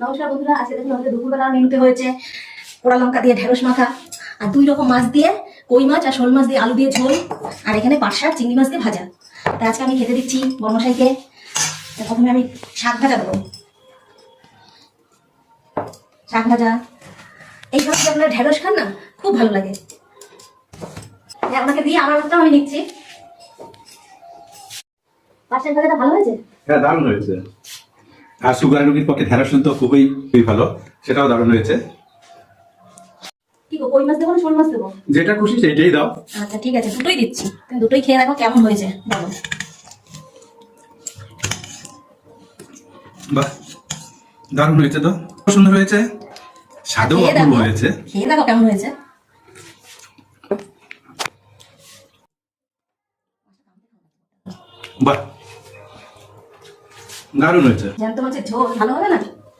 নমস্কার বন্ধুরা, আজকে দেখুন আমাদের দুপুরবেলা মেনুতে হয়েছে পোড়া লঙ্কা দিয়ে ঢেঁড়স মাখা, আর 2 রকম মাছ দিয়ে, কই মাছ আর শোল মাছ দিয়ে আলু দিয়ে ঝোল, আর এখানে পাট শাক চিংড়ি মাছ দিয়ে ভাজা। তা আজকে আমি খেতে দিচ্ছি বর্মশাইকে। প্রথমে আমি শাক ভাজা দেবো। শাক ভাজা এইভাবে যদি আপনারা ঢেঁড়স খান না, খুব ভালো লাগে। আপনাকে দিয়ে আমার মতো আমি নিচ্ছি। পাট শাক ভাজাটা ভালো হয়েছে? হ্যাঁ, দারুণ হয়েছে। আর সুগার রোগীর পক্ষে ঢেঁড়স তো খুবই ভালো, সেটাও দারুণ হয়েছে। কি গো, কই মাছ দেবো না শোল মাছ দেবো? যেটা খুশি সেইটাই দাও। আচ্ছা ঠিক আছে, দুটোই দিচ্ছি। তুমি দুটোই খেয়ে দেখো কেমন হয়েছে বলো। বাহ, দারুণ হয়েছে তো, খুব সুন্দর হয়েছে, স্বাদও অপূর্ব হয়েছে। খেয়ে দেখো কেমন হয়েছে। বাহ, দারুণ হয়েছে। জ্যান্ত মাছের ঝোল ভালো হবে না?